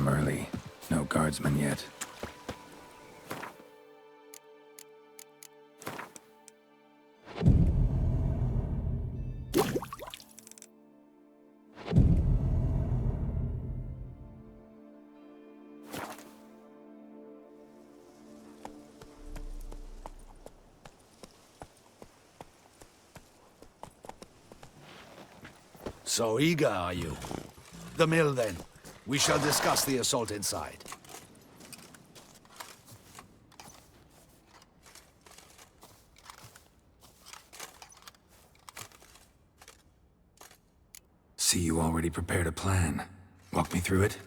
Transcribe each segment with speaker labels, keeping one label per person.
Speaker 1: early. No guardsmen yet.
Speaker 2: So eager, are you? The mill, then. We shall discuss the assault inside.
Speaker 1: See, you already prepared a plan. Walk me through it?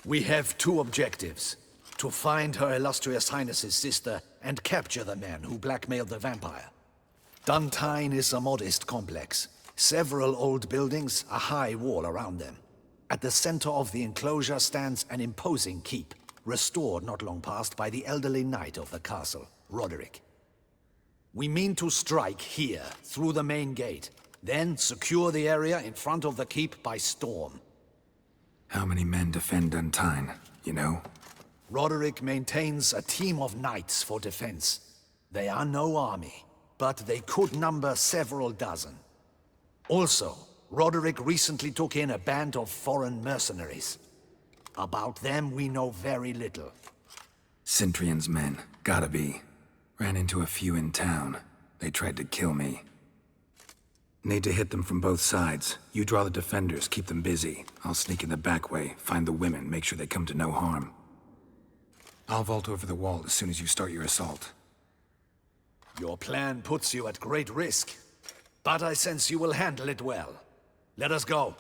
Speaker 2: We have two objectives. To find Her Illustrious Highness's sister and capture the man who blackmailed the vampire. Duntine is a modest complex. Several old buildings, a high wall around them. At the center of the enclosure stands an imposing keep, restored not long past by the elderly knight of the castle, Roderick. We mean to strike here, through the main gate, then secure the area in front of the keep by storm.
Speaker 1: How many men defend Duntine, you know?
Speaker 2: Roderick maintains a team of knights for defense. They are no army, but they could number several dozen. Also, Roderick recently took in a band of foreign mercenaries. About them we know very little.
Speaker 1: Cintrian's men, gotta be. Ran into a few in town. They tried to kill me. Need to hit them from both sides. You draw the defenders, keep them busy. I'll sneak in the back way, find the women, make sure they come to no harm. I'll vault over the wall as soon as you start your assault.
Speaker 2: Your plan puts you at great risk, but I sense you will handle it well. Let us go.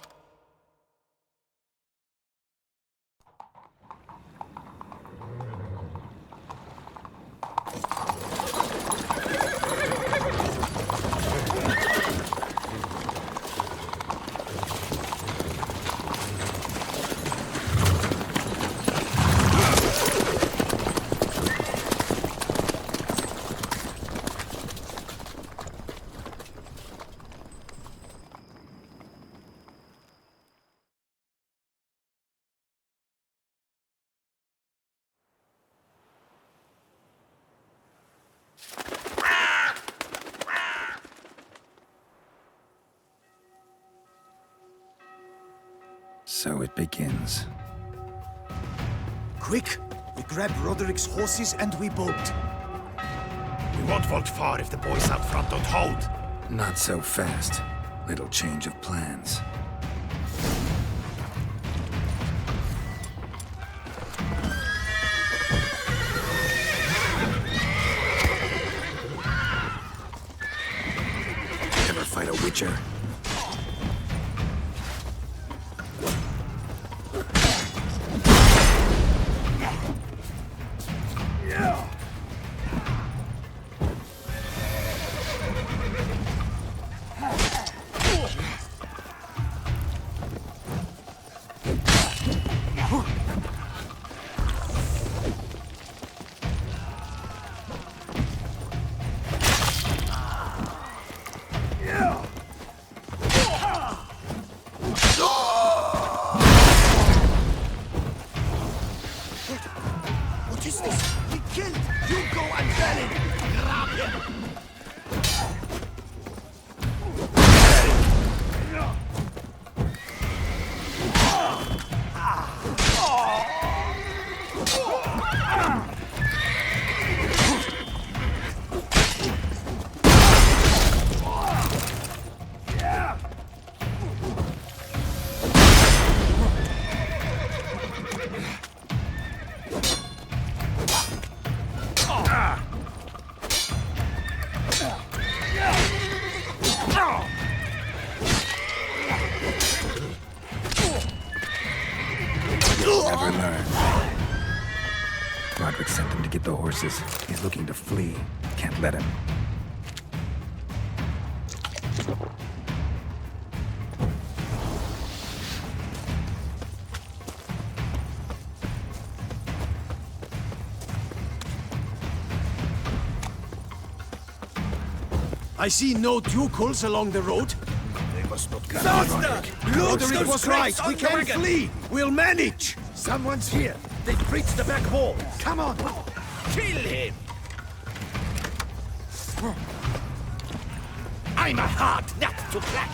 Speaker 1: So it begins.
Speaker 3: Quick! We grab Roderick's horses and we bolt.
Speaker 4: We won't vault far if the boys out front don't hold.
Speaker 1: Not so fast. Little change of plans. Ever fight a witcher?
Speaker 3: What is this? He killed! You go and tell him! Grab him!
Speaker 1: Never learn. Roderick sent him to get the horses. He's looking to flee. Can't let him.
Speaker 3: I see no ducals along the road.
Speaker 4: They must not get
Speaker 3: Roderick was right. We can flee. We'll manage.
Speaker 2: Someone's here! They've breached the back wall! Come on! Kill him! I'm a hard nut to crack!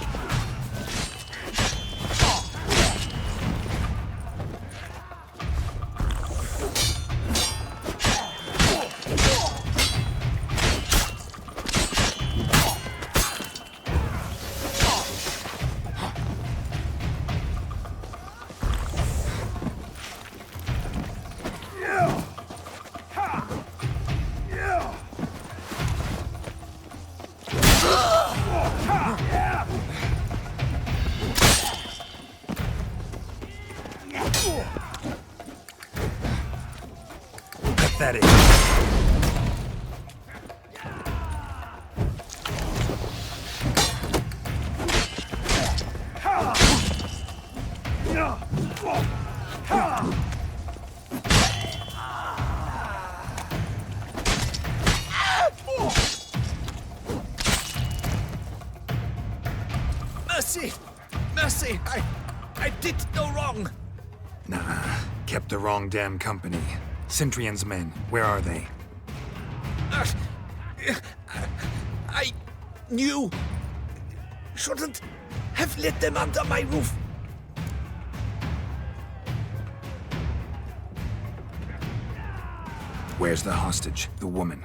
Speaker 1: Pathetic.
Speaker 2: Mercy! Mercy! I did no wrong!
Speaker 1: Nah, kept the wrong damn company. Centrion's men, where are they?
Speaker 2: I knew. Shouldn't have let them under my roof.
Speaker 1: Where's the hostage, the woman?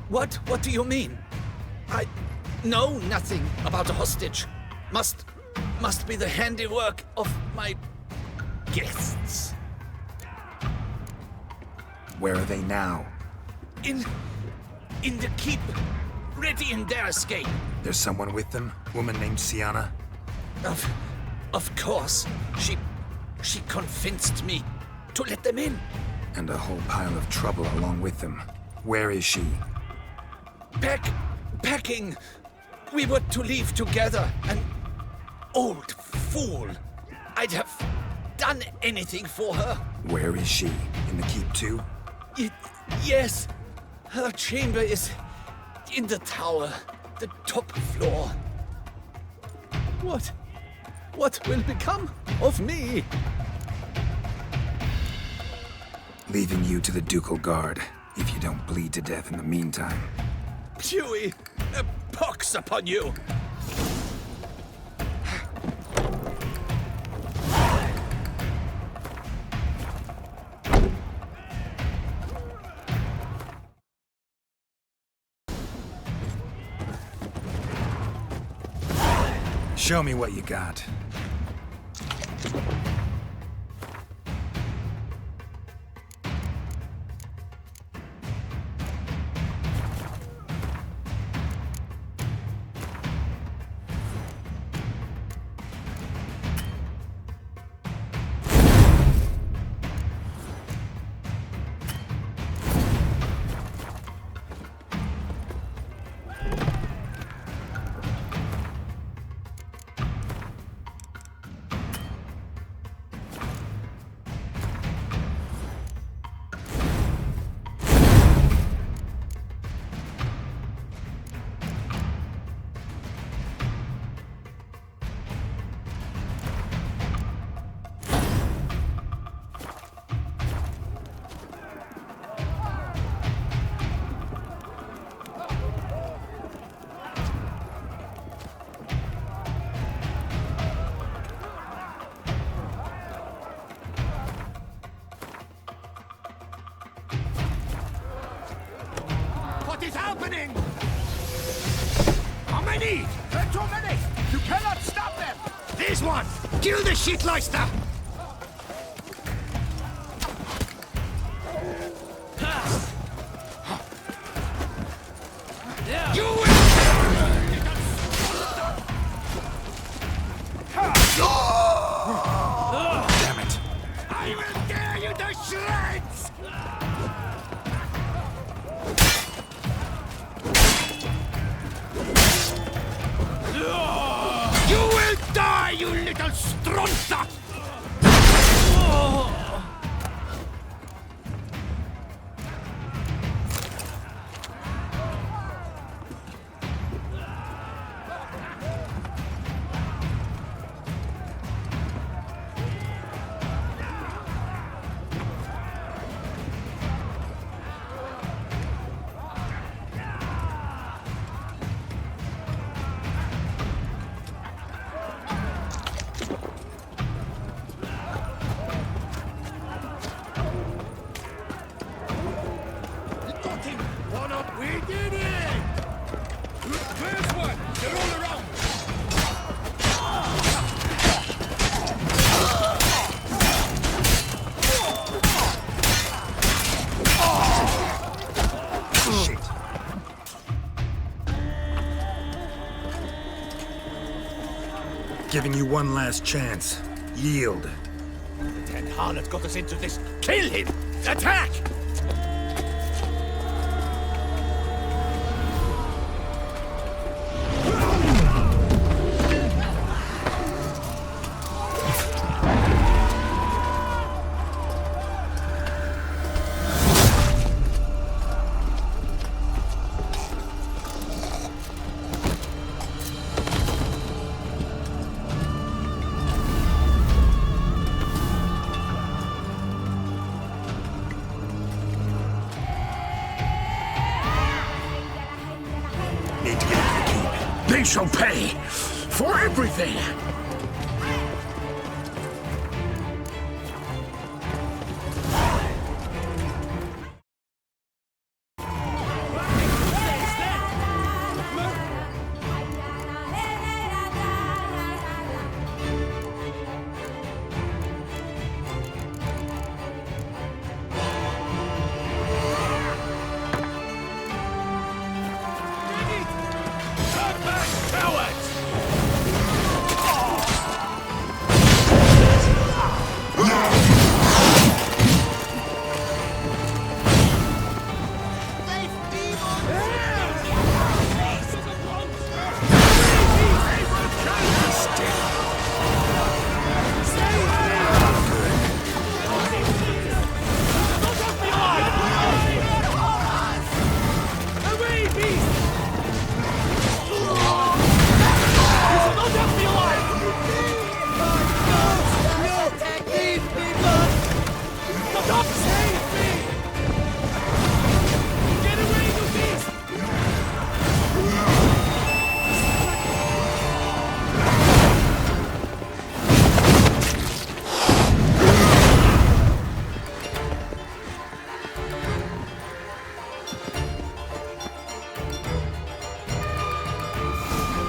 Speaker 2: What do you mean? I know nothing about a hostage. Must be the handiwork of my guests.
Speaker 1: Where are they now?
Speaker 2: In the keep, ready in their escape.
Speaker 1: There's someone with them? Woman named Syanna?
Speaker 2: Of course. She convinced me to let them in.
Speaker 1: And a whole pile of trouble along with them. Where is she?
Speaker 2: Packing. We were to leave together. An old fool. I'd have done anything for her.
Speaker 1: Where is she? In the keep too?
Speaker 2: Yes. Her chamber is in the tower, the top floor. What will become of me?
Speaker 1: Leaving you to the ducal guard, if you don't bleed to death in the meantime.
Speaker 2: Huey, a pox upon you!
Speaker 1: Show me what you got.
Speaker 3: What is happening? How many? There are too many! You cannot stop them!
Speaker 2: There's one! Kill the shitleister! You will...
Speaker 1: Damn it.
Speaker 3: I will tear you to shreds!
Speaker 2: You will die, you little stronza!
Speaker 3: We did it! Where's one? They're all around!
Speaker 1: Shit. Giving you one last chance. Yield.
Speaker 3: The 10 harlot got us into this. Kill him! Attack!
Speaker 1: Need to get to the keep. They shall pay for everything!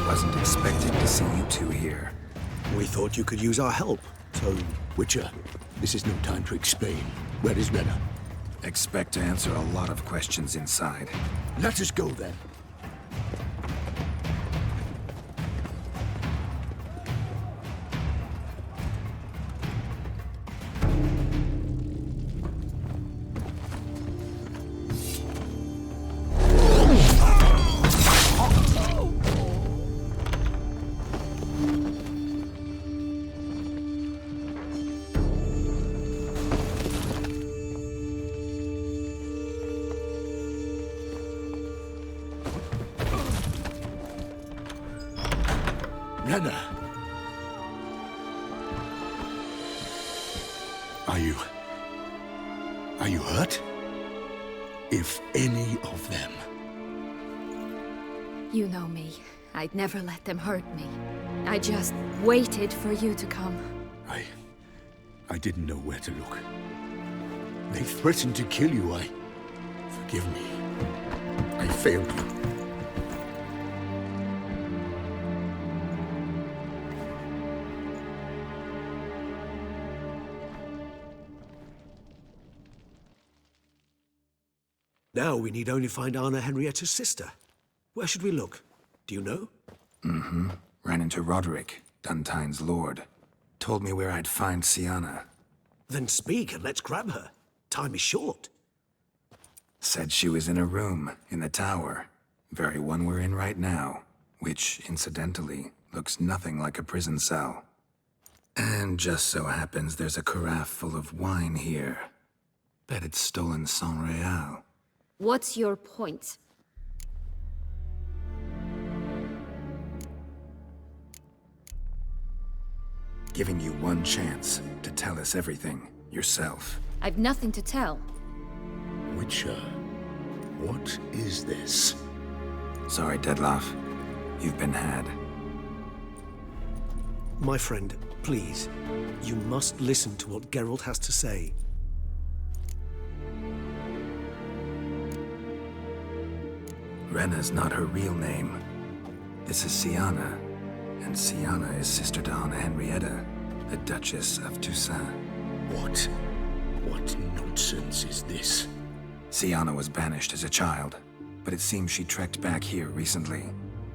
Speaker 1: Wasn't expecting to see you two here.
Speaker 5: We thought you could use our help, so...
Speaker 6: Witcher, this is no time to explain. Where is Rena?
Speaker 1: Expect to answer a lot of questions inside.
Speaker 6: Let us go then. Rena! Are you hurt? If any of them.
Speaker 7: You know me. I'd never let them hurt me. I just waited for you to come.
Speaker 6: I didn't know where to look. They threatened to kill you. Forgive me. I failed you.
Speaker 5: Now we need only find Anna Henrietta's sister. Where should we look? Do you know?
Speaker 1: Mm-hmm. Ran into Roderick, Duntine's lord. Told me where I'd find Syanna.
Speaker 5: Then speak and let's grab her. Time is short.
Speaker 1: Said she was in a room in the tower. Very one we're in right now. Which, incidentally, looks nothing like a prison cell. And just so happens there's a carafe full of wine here. Bet it's stolen sans real.
Speaker 7: What's your point?
Speaker 1: Giving you one chance to tell us everything yourself.
Speaker 7: I've nothing to tell.
Speaker 6: Witcher, what is this?
Speaker 1: Sorry, Dettlaff. You've been had.
Speaker 5: My friend, please. You must listen to what Geralt has to say.
Speaker 1: Rena's not her real name. This is Syanna, and Syanna is sister to Anna Henrietta, the Duchess of Toussaint.
Speaker 6: What? What nonsense is this?
Speaker 1: Syanna was banished as a child, but it seems she trekked back here recently,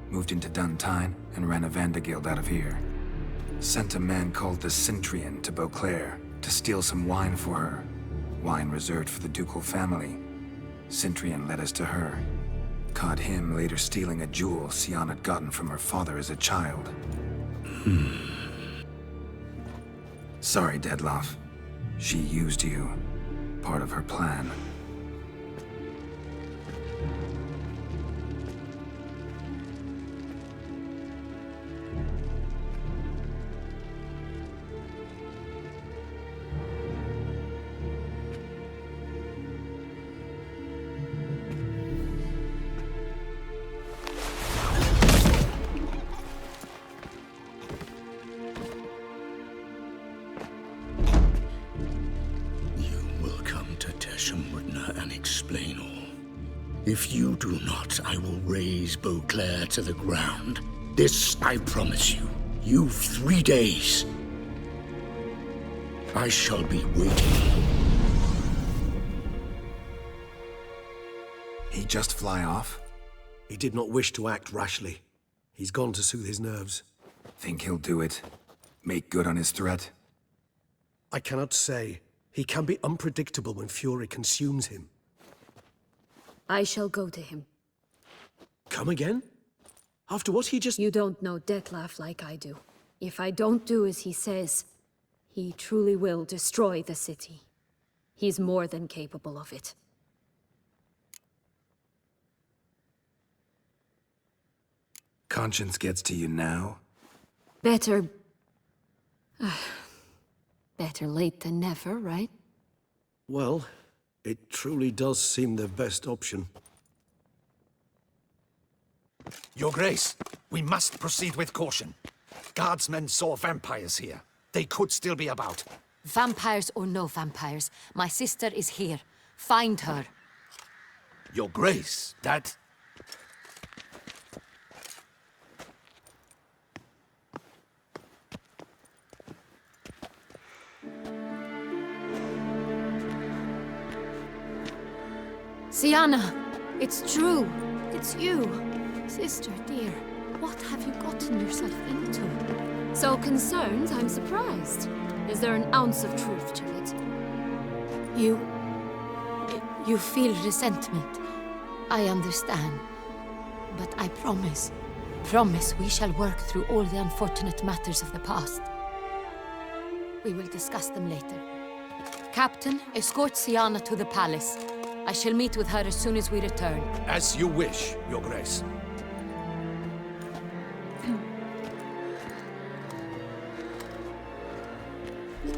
Speaker 1: moved into Duntine, and ran a Vandergild out of here. Sent a man called the Centurion to Beauclair to steal some wine for her. Wine reserved for the ducal family. Centurion led us to her. Caught him later stealing a jewel Syanna had gotten from her father as a child. Sorry, Dedloff. She used you. Part of her plan.
Speaker 6: And explain all. If you do not, I will raze Beauclair to the ground. This I promise you. You've 3 days. I shall be waiting.
Speaker 1: He just fly off?
Speaker 5: He did not wish to act rashly. He's gone to soothe his nerves.
Speaker 1: Think he'll do it? Make good on his threat?
Speaker 5: I cannot say. He can be unpredictable when fury consumes him.
Speaker 7: I shall go to him.
Speaker 5: Come again? After what he just...
Speaker 7: You don't know Detlef like I do. If I don't do as he says, he truly will destroy the city. He's more than capable of it.
Speaker 1: Conscience gets to you now?
Speaker 7: Better... better late than never, right?
Speaker 5: Well, it truly does seem the best option.
Speaker 2: Your Grace, we must proceed with caution. Guardsmen saw vampires here. They could still be about.
Speaker 8: Vampires or no vampires, my sister is here. Find her.
Speaker 2: Your Grace, that...
Speaker 7: Syanna, it's true. It's you. Sister, dear, what have you gotten yourself into? So concerned, I'm surprised. Is there an ounce of truth to it?
Speaker 8: You feel resentment. I understand. But I promise we shall work through all the unfortunate matters of the past. We will discuss them later. Captain, escort Syanna to the palace. I shall meet with her as soon as we return.
Speaker 2: As you wish, Your Grace.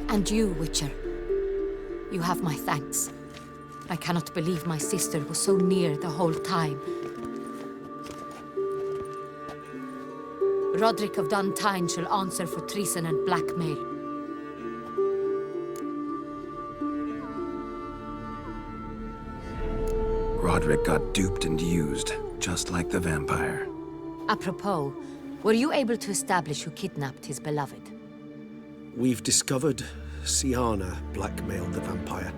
Speaker 8: And you, Witcher. You have my thanks. I cannot believe my sister was so near the whole time. Roderick of Duntine shall answer for treason and blackmail.
Speaker 1: Roderick got duped and used, just like the vampire.
Speaker 8: Apropos, were you able to establish who kidnapped his beloved?
Speaker 5: We've discovered Syanna blackmailed the vampire.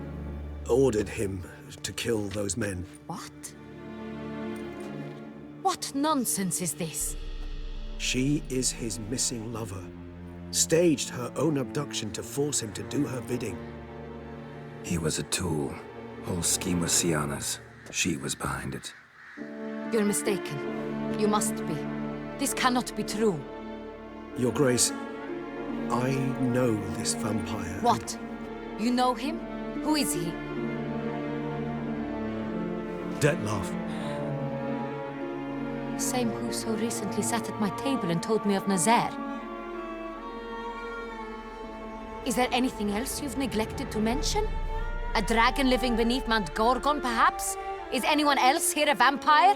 Speaker 5: Ordered him to kill those men.
Speaker 8: What? What nonsense is this?
Speaker 5: She is his missing lover. Staged her own abduction to force him to do her bidding.
Speaker 1: He was a tool. Whole scheme was Syanna's. She was behind it.
Speaker 8: You're mistaken. You must be. This cannot be true.
Speaker 5: Your Grace, I know this vampire.
Speaker 8: What? You know him? Who is he?
Speaker 5: Detlef.
Speaker 8: Same who so recently sat at my table and told me of Nazaire. Is there anything else you've neglected to mention? A dragon living beneath Mount Gorgon, perhaps? Is anyone else here a vampire?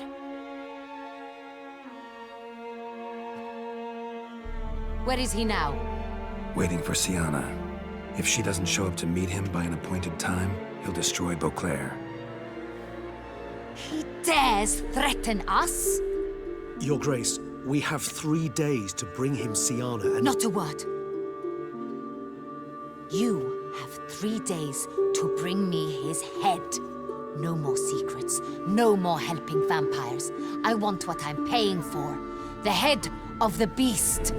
Speaker 8: Where is he now?
Speaker 1: Waiting for Syanna. If she doesn't show up to meet him by an appointed time, he'll destroy Beauclair.
Speaker 8: He dares threaten us?
Speaker 5: Your Grace, we have 3 days to bring him Syanna and...
Speaker 8: Not a word. You have 3 days to bring me his head. No more secrets. No more helping vampires. I want what I'm paying for. The head of the beast.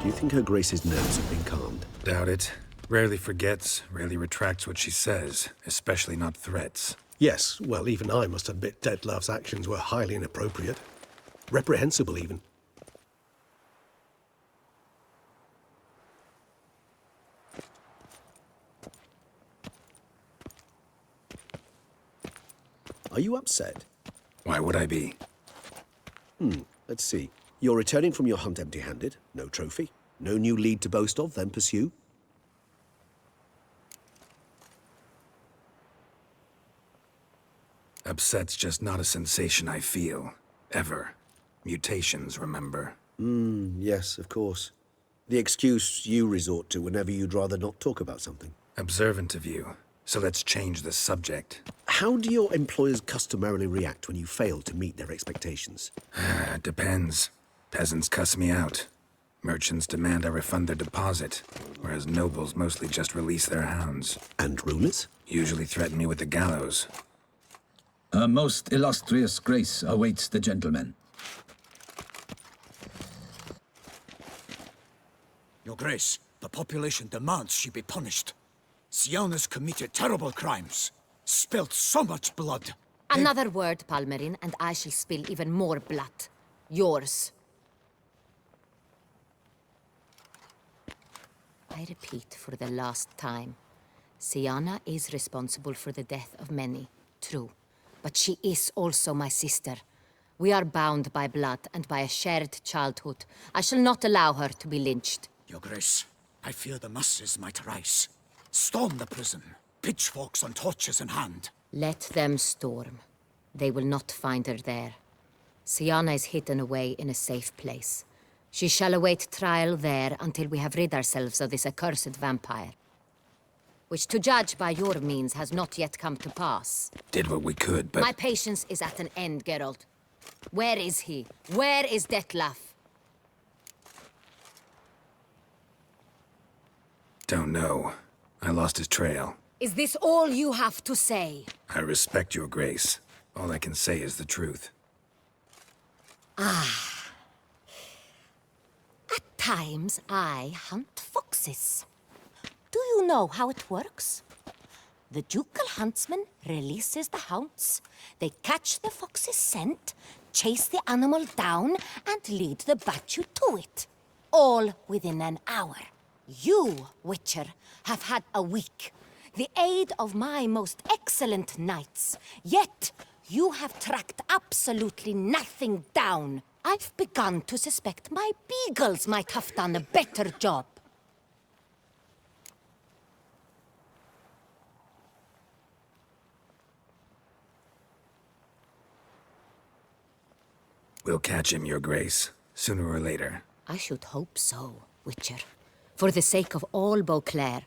Speaker 5: Do you think Her Grace's nerves have been calmed?
Speaker 1: Doubt it. Rarely forgets, rarely retracts what she says, especially not threats.
Speaker 5: Yes, well, even I must admit Detlav's actions were highly inappropriate. Reprehensible, even. Are you upset?
Speaker 1: Why would I be?
Speaker 5: Let's see. You're returning from your hunt empty-handed. No trophy. No new lead to boast of, then pursue.
Speaker 1: Upset's just not a sensation I feel. Ever. Mutations, remember?
Speaker 5: Yes, of course. The excuse you resort to whenever you'd rather not talk about something.
Speaker 1: Observant of you. So let's change the subject.
Speaker 5: How do your employers customarily react when you fail to meet their expectations?
Speaker 1: Depends. Peasants cuss me out. Merchants demand I refund their deposit, whereas nobles mostly just release their hounds.
Speaker 5: And rulers?
Speaker 1: Usually threaten me with the gallows.
Speaker 9: Her most illustrious grace awaits the gentleman.
Speaker 3: Your Grace, the population demands she be punished. Syanna's committed terrible crimes. Spilt so much blood.
Speaker 8: Another word, Palmerin, and I shall spill even more blood. Yours. I repeat for the last time. Syanna is responsible for the death of many, true. But she is also my sister. We are bound by blood and by a shared childhood. I shall not allow her to be lynched.
Speaker 3: Your Grace, I fear the masses might rise. Storm the prison, pitchforks and torches in hand.
Speaker 8: Let them storm. They will not find her there. Syanna is hidden away in a safe place. She shall await trial there until we have rid ourselves of this accursed vampire. Which, to judge by your means, has not yet come to pass.
Speaker 1: Did what we could, but...
Speaker 8: My patience is at an end, Geralt. Where is he? Where is Detlav?
Speaker 1: Don't know. I lost his trail.
Speaker 8: Is this all you have to say?
Speaker 1: I respect your grace. All I can say is the truth.
Speaker 8: At times, I hunt foxes. Do you know how it works? The ducal huntsman releases the hounds. They catch the fox's scent, chase the animal down, and lead the battue to it. All within an hour. You, Witcher, have had a week. The aid of my most excellent knights. Yet, you have tracked absolutely nothing down. I've begun to suspect my beagles might have done a better job.
Speaker 1: We'll catch him, your grace. Sooner or later.
Speaker 8: I should hope so, Witcher. For the sake of all Beauclair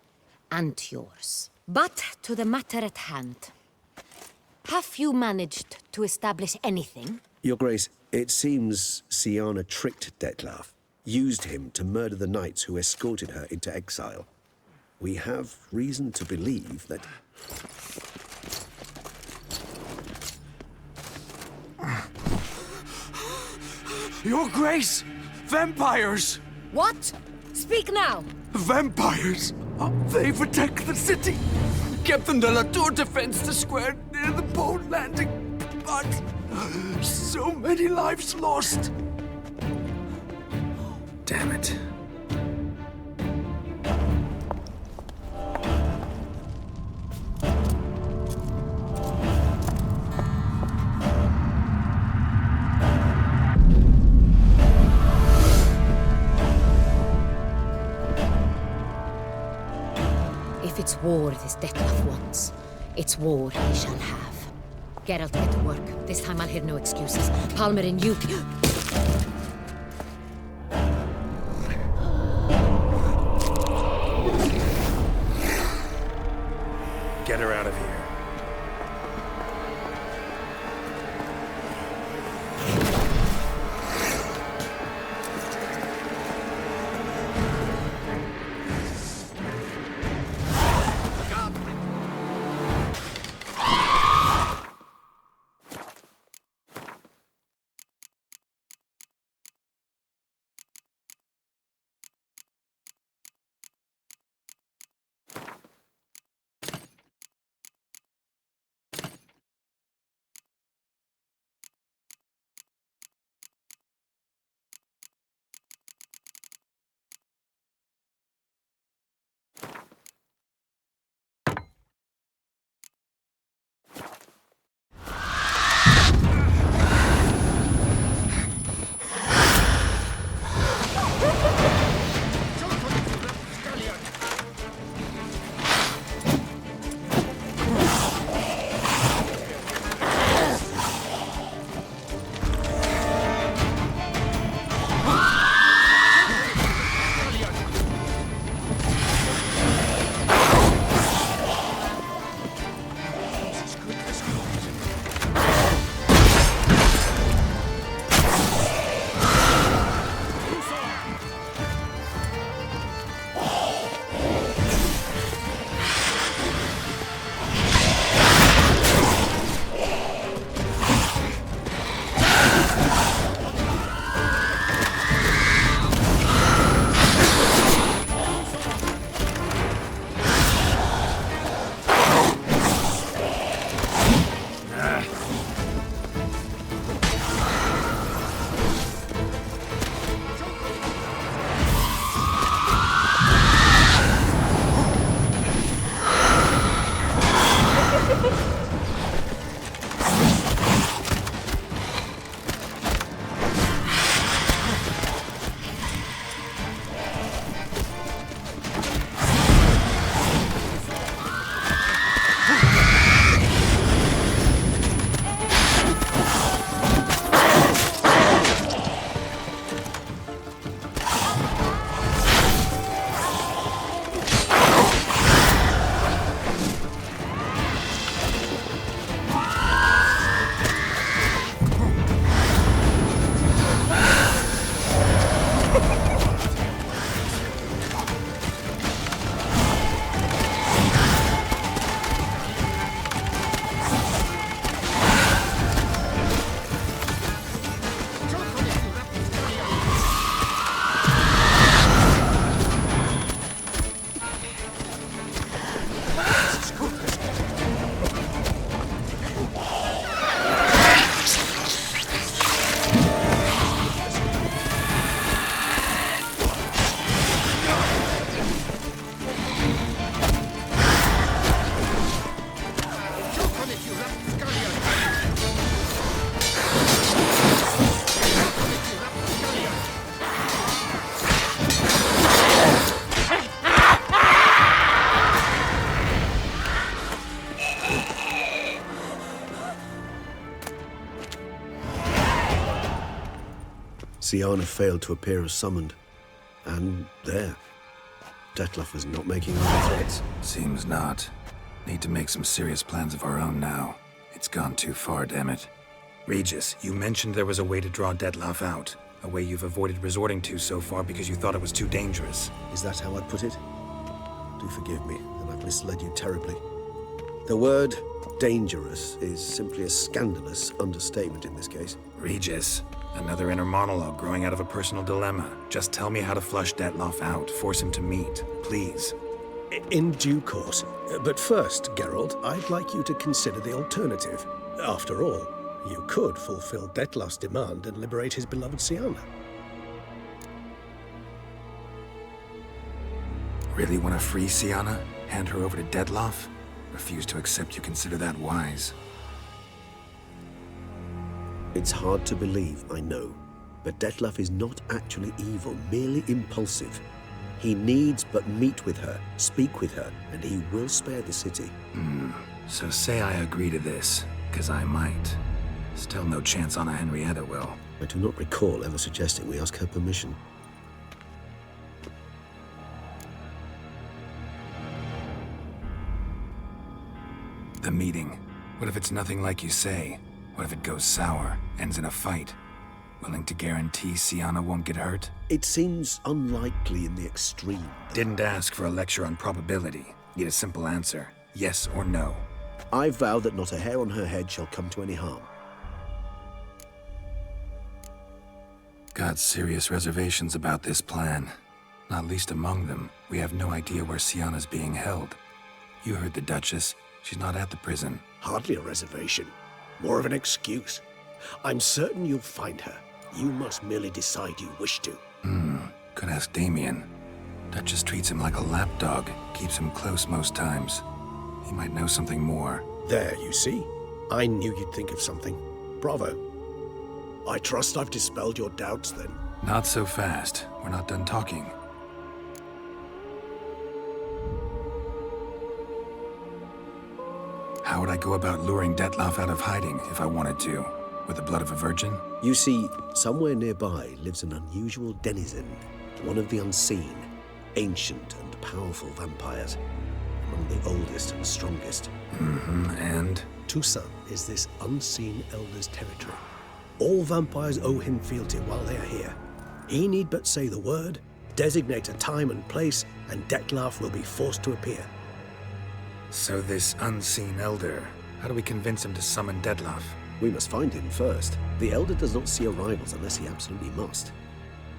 Speaker 8: and yours. But to the matter at hand. Have you managed to establish anything?
Speaker 5: Your Grace, it seems Syanna tricked Detlav, used him to murder the knights who escorted her into exile. We have reason to believe that...
Speaker 3: Your Grace! Vampires!
Speaker 8: What? Speak now!
Speaker 3: Vampires! They've attacked the city! Captain de la Tour defends the square near the boat landing, but so many lives lost!
Speaker 1: Damn it.
Speaker 8: If it's war this Detlav wants, it's war he shall have. Geralt, get to work. This time I'll hear no excuses. Palmerin, you...
Speaker 5: Syanna failed to appear as summoned. And there. Detlef was not making other threats.
Speaker 1: Seems not. Need to make some serious plans of our own now. It's gone too far, damn it. Regis, you mentioned there was a way to draw Detlef out. A way you've avoided resorting to so far because you thought it was too dangerous.
Speaker 5: Is that how I'd put it? Do forgive me, and I've misled you terribly. The word dangerous is simply a scandalous understatement in this case.
Speaker 1: Regis, another inner monologue growing out of a personal dilemma. Just tell me how to flush Detlef out, force him to meet, please.
Speaker 10: In due course. But first, Geralt, I'd like you to consider the alternative. After all, you could fulfill Detlef's demand and liberate his beloved Syanna.
Speaker 1: Really want to free Syanna? Hand her over to Detlef? Refuse to accept you consider that wise.
Speaker 5: It's hard to believe, I know, but Detlef is not actually evil, merely impulsive. He needs but meet with her, speak with her, and he will spare the city.
Speaker 1: So say I agree to this, because I might. Still no chance Anna Henrietta will.
Speaker 5: I do not recall ever suggesting we ask her permission.
Speaker 1: The meeting. What if it's nothing like you say? What if it goes sour, ends in a fight? Willing to guarantee Syanna won't get hurt?
Speaker 5: It seems unlikely in the extreme.
Speaker 1: Didn't ask for a lecture on probability. Need a simple answer. Yes or no.
Speaker 5: I vow that not a hair on her head shall come to any harm.
Speaker 1: Got serious reservations about this plan. Not least among them, we have no idea where Syanna's being held. You heard the Duchess. She's not at the prison.
Speaker 10: Hardly a reservation. More of an excuse. I'm certain you'll find her. You must merely decide you wish to.
Speaker 1: Could ask Damien. Duchess treats him like a lapdog. Keeps him close most times. He might know something more.
Speaker 10: There, you see? I knew you'd think of something. Bravo. I trust I've dispelled your doubts, then.
Speaker 1: Not so fast. We're not done talking. How would I go about luring Detlef out of hiding if I wanted to? With the blood of a virgin?
Speaker 5: You see, somewhere nearby lives an unusual denizen, one of the unseen, ancient and powerful vampires, among the oldest and strongest.
Speaker 1: And?
Speaker 10: Toussaint is this unseen elder's territory. All vampires owe him fealty while they are here. He need but say the word, designate a time and place, and Detlef will be forced to appear.
Speaker 1: So this unseen elder, how do we convince him to summon Detlef?
Speaker 5: We must find him first. The Elder does not see arrivals unless he absolutely must.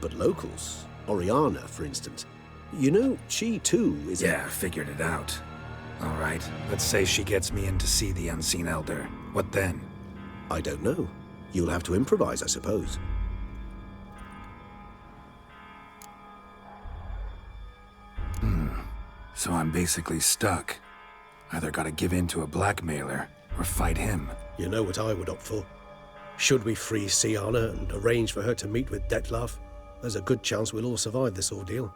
Speaker 5: But locals, Oriana, for instance, you know, she too is
Speaker 1: Yeah, figured it out. All right, let's say she gets me in to see the unseen elder. What then?
Speaker 5: I don't know. You'll have to improvise, I suppose.
Speaker 1: So I'm basically stuck. Either gotta give in to a blackmailer, or fight him.
Speaker 10: You know what I would opt for. Should we free Syanna and arrange for her to meet with Detlef, there's a good chance we'll all survive this ordeal.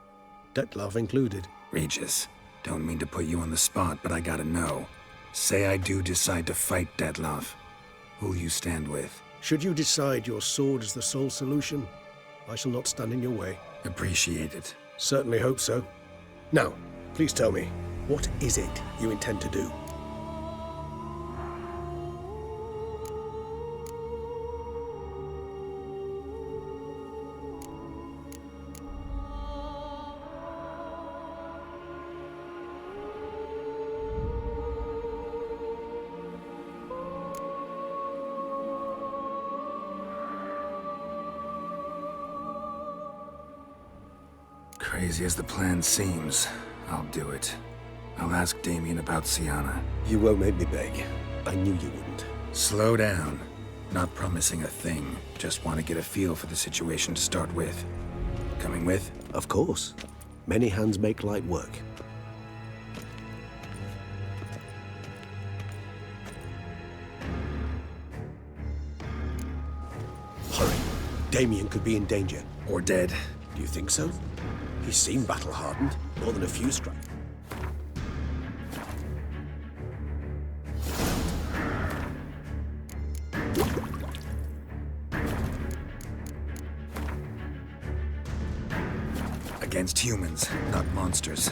Speaker 10: Detlef included.
Speaker 1: Regis, don't mean to put you on the spot, but I gotta know. Say I do decide to fight Detlef. Who'll you stand with?
Speaker 10: Should you decide your sword is the sole solution, I shall not stand in your way.
Speaker 1: Appreciate it.
Speaker 10: Certainly hope so. Now, please tell me, what is it you intend to do?
Speaker 1: Crazy as the plan seems, I'll do it. I'll ask Damien about Syanna.
Speaker 10: You won't make me beg. I knew you wouldn't.
Speaker 1: Slow down. Not promising a thing. Just want to get a feel for the situation to start with. Coming with?
Speaker 5: Of course. Many hands make light work.
Speaker 10: Hurry. Damien could be in danger.
Speaker 1: Or dead.
Speaker 10: Do you think so? He seemed battle-hardened. More than a few struck.
Speaker 1: Against humans, not monsters.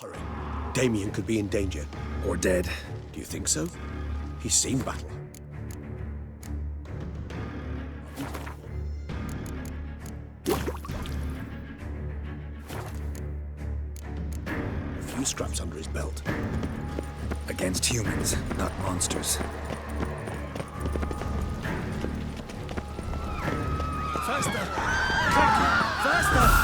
Speaker 10: Hurry. Damien could be in danger.
Speaker 1: Or dead.
Speaker 10: Do you think so? He's seen battle. A few scraps under his belt.
Speaker 1: Against humans, not monsters.
Speaker 3: Faster! Faster!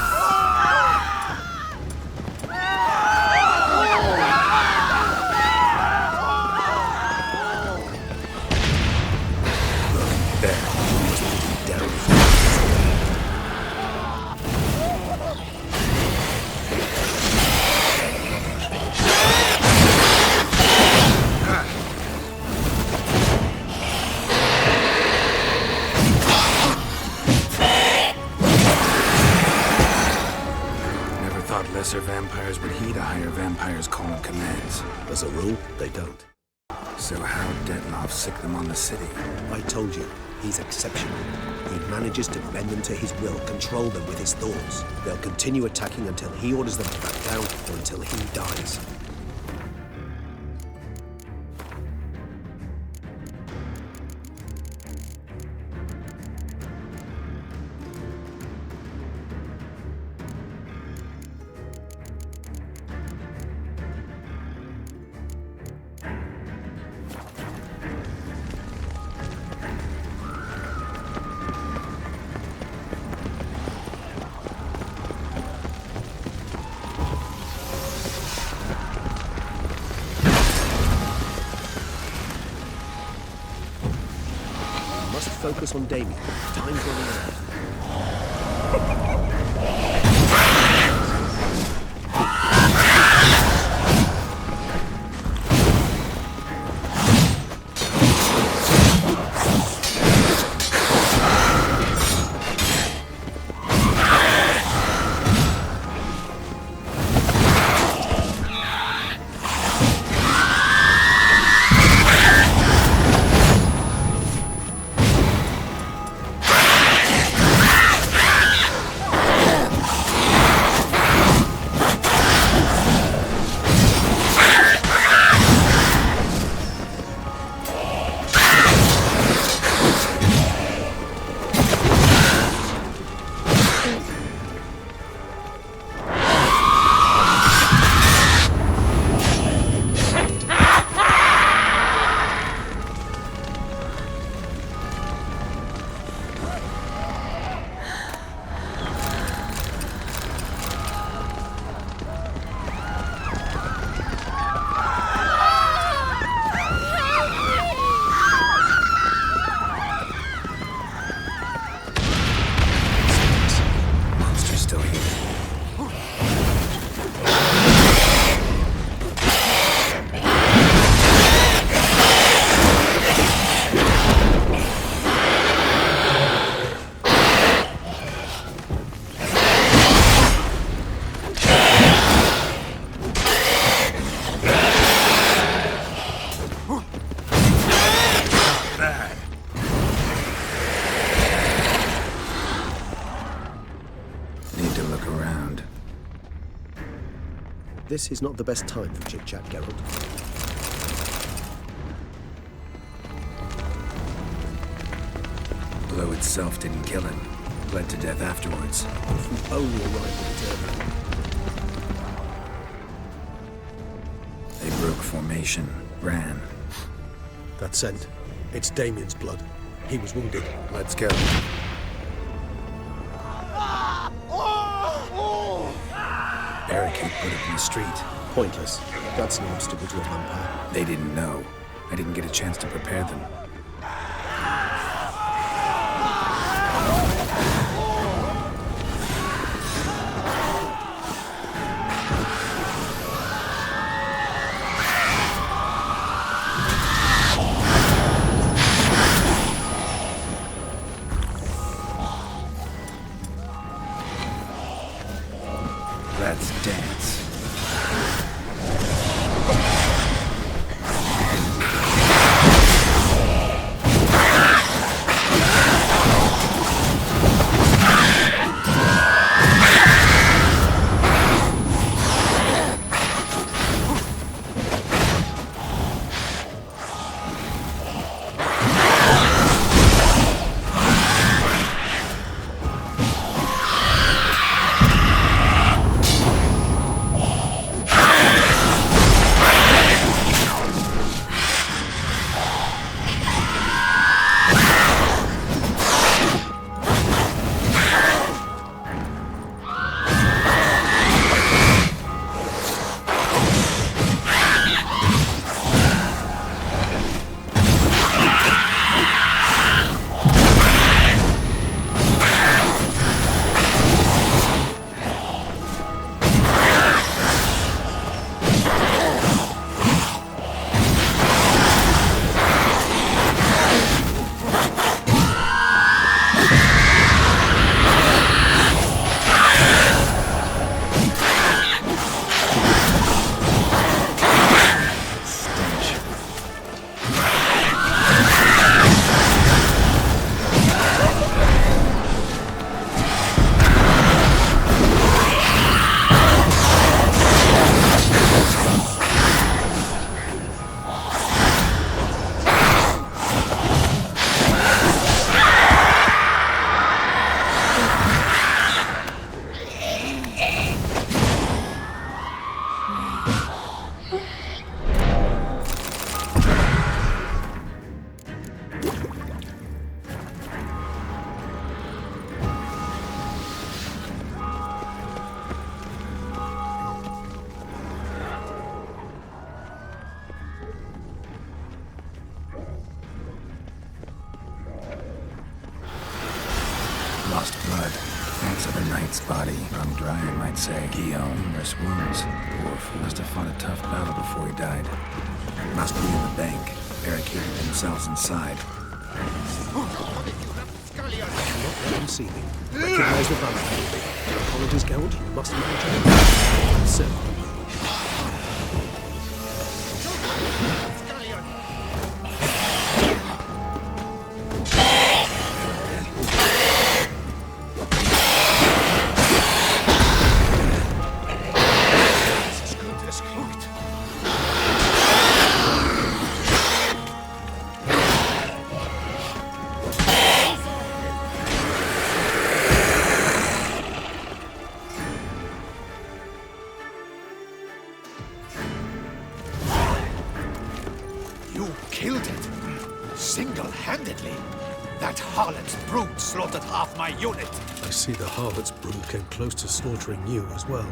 Speaker 1: Lesser vampires would heed a higher vampire's call and commands.
Speaker 10: As a rule, they don't.
Speaker 1: So how Dettlaff sick them on the city?
Speaker 10: I told you, he's exceptional. He manages to bend them to his will, control them with his thoughts. They'll continue attacking until he orders them to back down or until he dies. Focus on Damien. Time's running out. This is not the best time for chit-chat, Geralt.
Speaker 1: Blow itself didn't kill him. Bled to death afterwards.
Speaker 10: If we only arrived at it earlier.
Speaker 1: They broke formation, ran.
Speaker 10: That scent. It's Damien's blood. He was wounded.
Speaker 1: Let's go. Barricade put up in the street.
Speaker 10: Pointless. That's an obstacle to a vampire.
Speaker 1: They didn't know. I didn't get a chance to prepare them. The knight's body, wrung dry, I might say. Guillaume, numerous wounds. Dwarf must have fought a tough battle before he died. Must be in the bank, barricaded themselves inside.
Speaker 10: Let them see me. Recognize the vampire. Apologies, Count. You must manage it. So.
Speaker 2: Killed it? Single-handedly? That harlot's brood slaughtered half my unit.
Speaker 10: I see the harlot's brood came close to slaughtering you as well.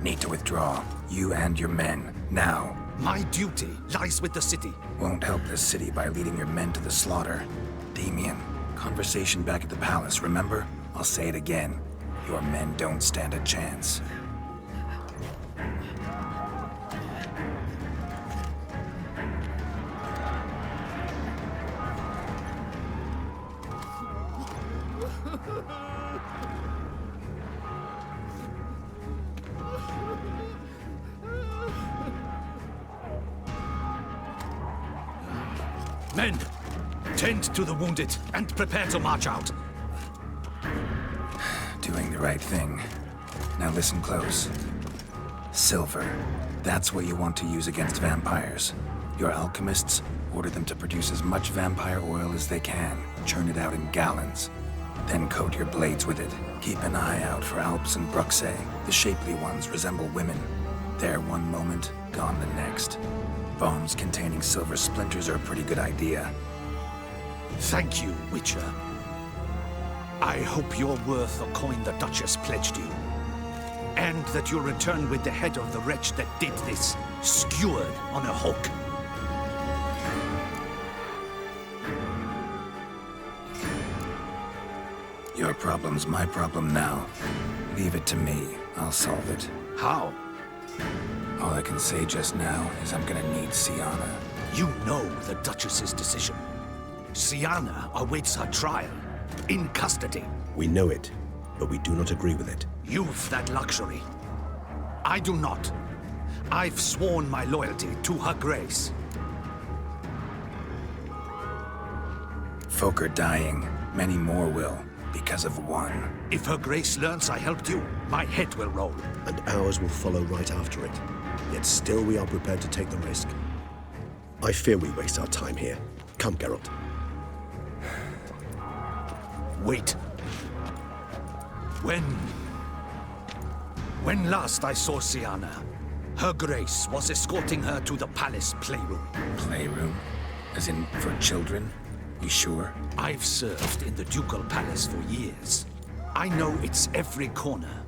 Speaker 1: Need to withdraw. You and your men. Now.
Speaker 2: My duty lies with the city.
Speaker 1: Won't help the city by leading your men to the slaughter. Damien, conversation back at the palace, remember? I'll say it again. Your men don't stand a chance.
Speaker 2: Men, tend to the wounded and prepare to march out.
Speaker 1: Doing the right thing. Now listen close. Silver. That's what you want to use against vampires. Your alchemists order them to produce as much vampire oil as they can. Churn it out in gallons. Then coat your blades with it. Keep an eye out for Alps and Bruxae. The shapely ones resemble women. There one moment, gone the next. Bombs containing silver splinters are a pretty good idea.
Speaker 2: Thank you, Witcher. I hope you're worth the coin the Duchess pledged you. And that you'll return with the head of the wretch that did this, skewered on a hook.
Speaker 1: Your problem's my problem now. Leave it to me. I'll solve it.
Speaker 2: How?
Speaker 1: All I can say just now is I'm gonna need Syanna.
Speaker 2: You know the Duchess's decision. Syanna awaits her trial, in custody.
Speaker 10: We know it, but we do not agree with it.
Speaker 2: You've that luxury. I do not. I've sworn my loyalty to her grace.
Speaker 1: Folk are dying. Many more will, because of one.
Speaker 2: If her grace learns I helped you, my head will roll.
Speaker 10: And ours will follow right after it. Yet still we are prepared to take the risk. I fear we waste our time here. Come, Geralt.
Speaker 2: Wait. When last I saw Syanna, her grace was escorting her to the palace playroom.
Speaker 1: Playroom? As in, for children? You sure?
Speaker 2: I've served in the ducal palace for years. I know its every corner.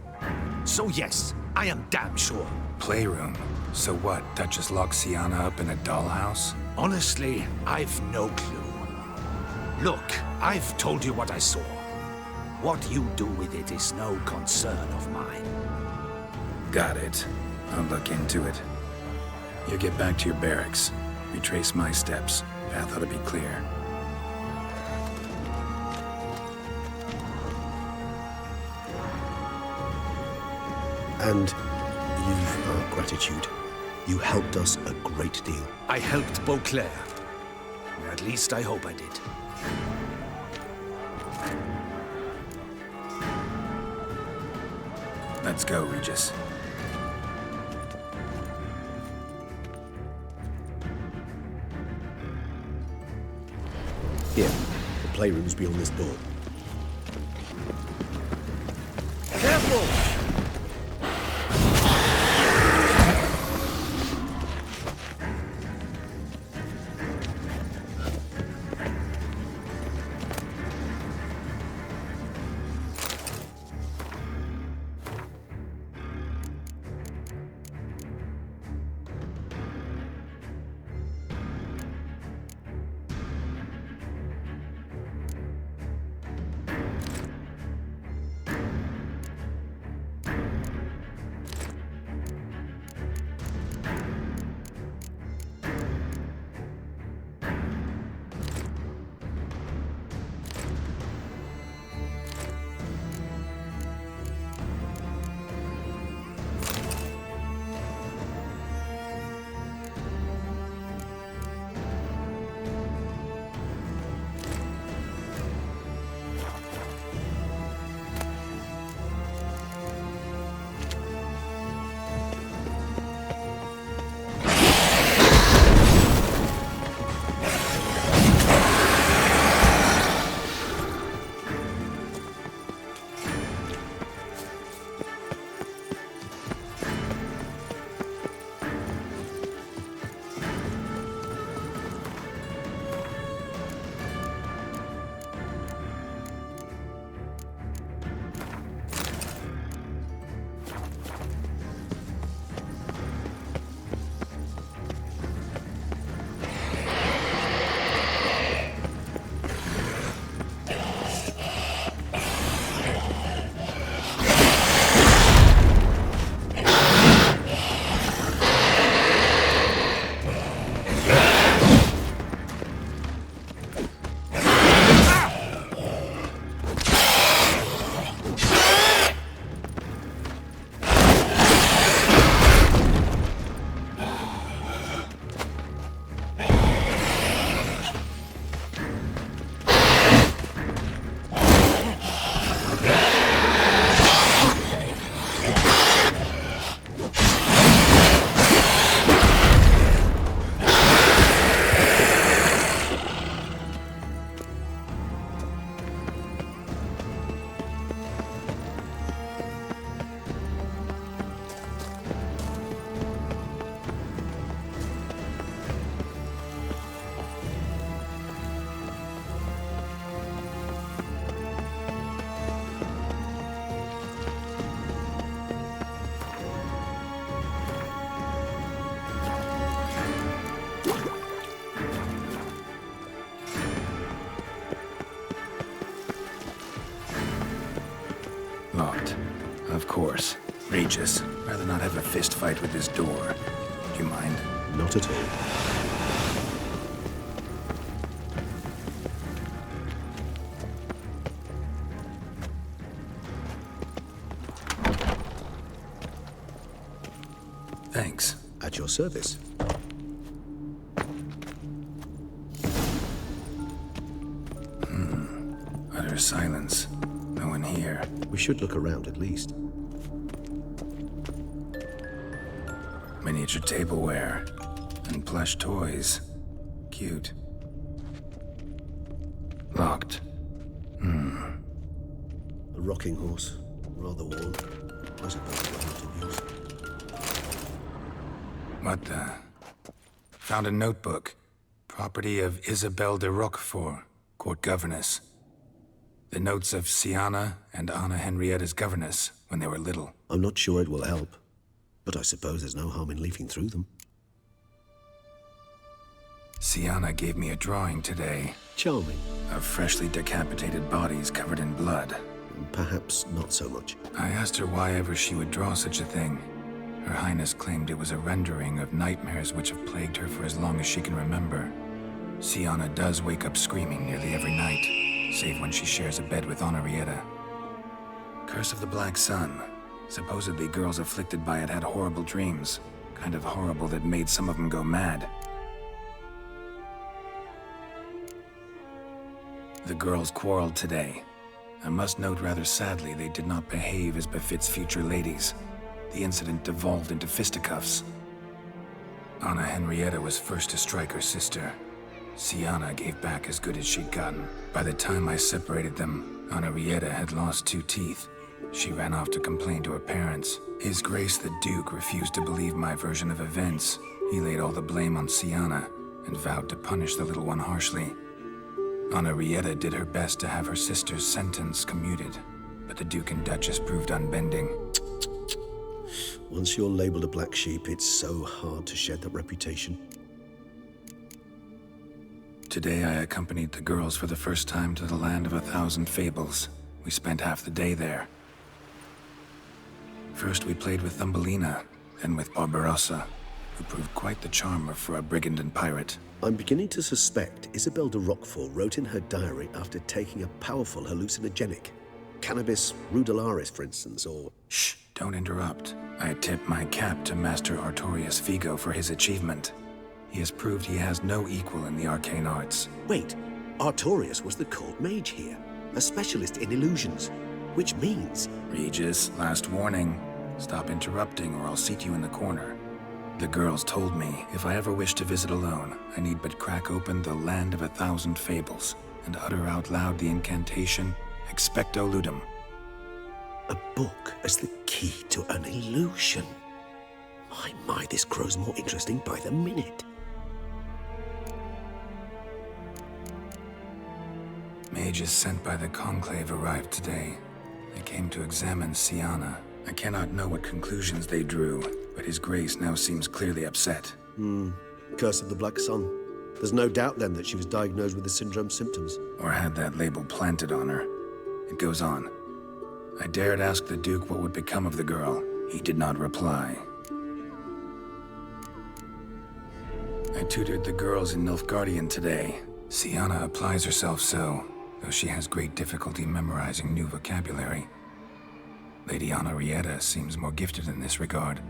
Speaker 2: So yes, I am damn sure.
Speaker 1: Playroom? So what, Duchess locked Syanna up in a dollhouse?
Speaker 2: Honestly, I've no clue. Look, I've told you what I saw. What you do with it is no concern of mine.
Speaker 1: Got it. I'll look into it. You get back to your barracks. Retrace my steps. Path ought to be clear.
Speaker 10: And you've our gratitude. You helped us a great deal.
Speaker 2: I helped Beauclair. At least I hope I did.
Speaker 1: Let's go, Regis.
Speaker 10: Here, the playroom's beyond this door.
Speaker 2: Careful!
Speaker 1: Of course. Regis. Rather not have a fist fight with this door. Do you mind?
Speaker 5: Not at all.
Speaker 1: Thanks.
Speaker 5: At your service.
Speaker 1: Utter silence. No one here.
Speaker 5: We should look around at least.
Speaker 1: Miniature tableware. And plush toys. Cute. Locked.
Speaker 5: A rocking horse. Rather worn. I suppose it was of use.
Speaker 1: What the? Found a notebook. Property of Isabelle de Roquefort, court governess. The notes of Syanna and Anna Henrietta's governess when they were little.
Speaker 5: I'm not sure it will help, but I suppose there's no harm in leafing through them.
Speaker 1: Syanna gave me a drawing today.
Speaker 5: Charming.
Speaker 1: Of freshly decapitated bodies covered in blood.
Speaker 5: Perhaps not so much.
Speaker 1: I asked her why ever she would draw such a thing. Her Highness claimed it was a rendering of nightmares which have plagued her for as long as she can remember. Syanna does wake up screaming nearly every night, save when she shares a bed with Henrietta. Curse of the Black Sun. Supposedly girls afflicted by it had horrible dreams. Kind of horrible that made some of them go mad. The girls quarreled today. I must note rather sadly they did not behave as befits future ladies. The incident devolved into fisticuffs. Anna Henrietta was first to strike her sister. Syanna gave back as good as she'd gotten. By the time I separated them, Henrietta had lost 2 teeth. She ran off to complain to her parents. His Grace the Duke refused to believe my version of events. He laid all the blame on Syanna and vowed to punish the little one harshly. Henrietta did her best to have her sister's sentence commuted, but the Duke and Duchess proved unbending.
Speaker 5: Once you're labeled a black sheep, it's so hard to shed that reputation.
Speaker 1: Today I accompanied the girls for the first time to the land of 1,000 fables. We spent half the day there. First we played with Thumbelina, then with Barbarossa, who proved quite the charmer for a brigand and pirate.
Speaker 5: I'm beginning to suspect Isabelle de Roquefort wrote in her diary after taking a powerful hallucinogenic. Cannabis rudelaris, for instance, or...
Speaker 1: Shh, don't interrupt. I tip my cap to Master Artorius Vigo for his achievement. He has proved he has no equal in the arcane arts.
Speaker 5: Wait, Artorius was the court mage here, a specialist in illusions, which means...
Speaker 1: Regis, last warning. Stop interrupting or I'll seat you in the corner. The girls told me if I ever wish to visit alone, I need but crack open the land of 1,000 fables and utter out loud the incantation Expecto Ludum.
Speaker 5: A book as the key to an illusion. My, this grows more interesting by the minute.
Speaker 1: Mages sent by the Conclave arrived today. They came to examine Syanna. I cannot know what conclusions they drew, but His Grace now seems clearly upset.
Speaker 5: Curse of the Black Sun. There's no doubt then that she was diagnosed with the syndrome symptoms.
Speaker 1: Or had that label planted on her. It goes on. I dared ask the Duke what would become of the girl. He did not reply. I tutored the girls in Nilfgaardian today. Syanna applies herself so, though she has great difficulty memorizing new vocabulary. Lady Henrietta seems more gifted in this regard,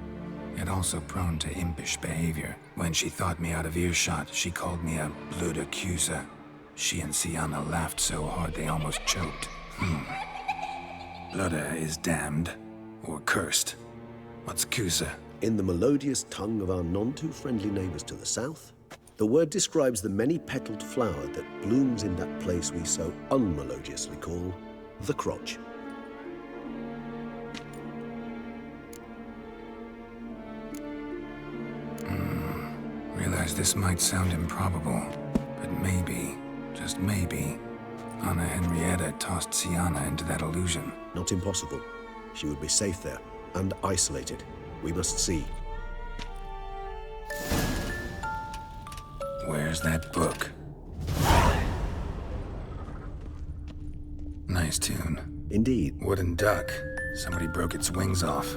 Speaker 1: yet also prone to impish behavior. When she thought me out of earshot, she called me a blood accuser. She and Syanna laughed so hard they almost choked. Blooda is damned, or cursed. What's Cusa?
Speaker 5: In the melodious tongue of our none-too-friendly neighbors to the south, the word describes the many-petaled flower that blooms in that place we so unmelodiously call the crotch.
Speaker 1: Realize this might sound improbable, but maybe, just maybe, Anna Henrietta tossed Syanna into that illusion.
Speaker 5: Not impossible. She would be safe there, and isolated. We must see.
Speaker 1: Where's that book? Nice tune.
Speaker 5: Indeed.
Speaker 1: Wooden duck. Somebody broke its wings off.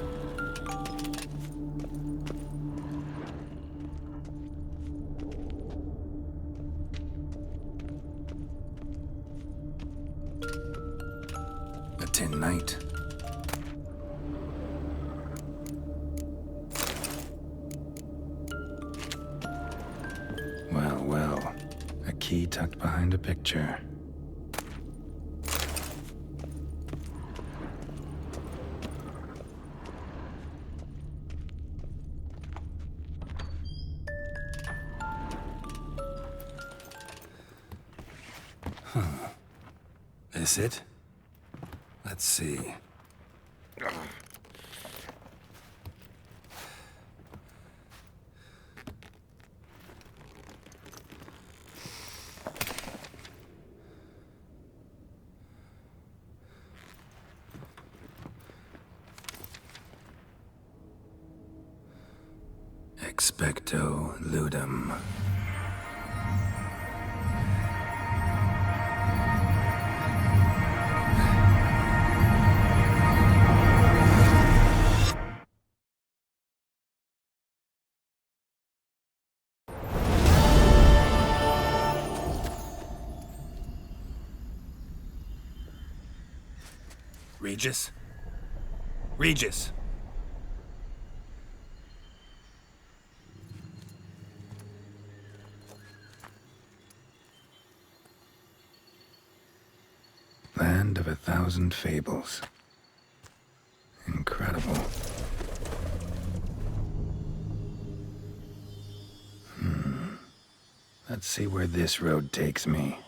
Speaker 1: A tin knight. Well, well. A key tucked behind a picture. This it? Let's see. Expecto ludum. Regis? Regis! Land of 1,000 fables. Incredible. Let's see where this road takes me.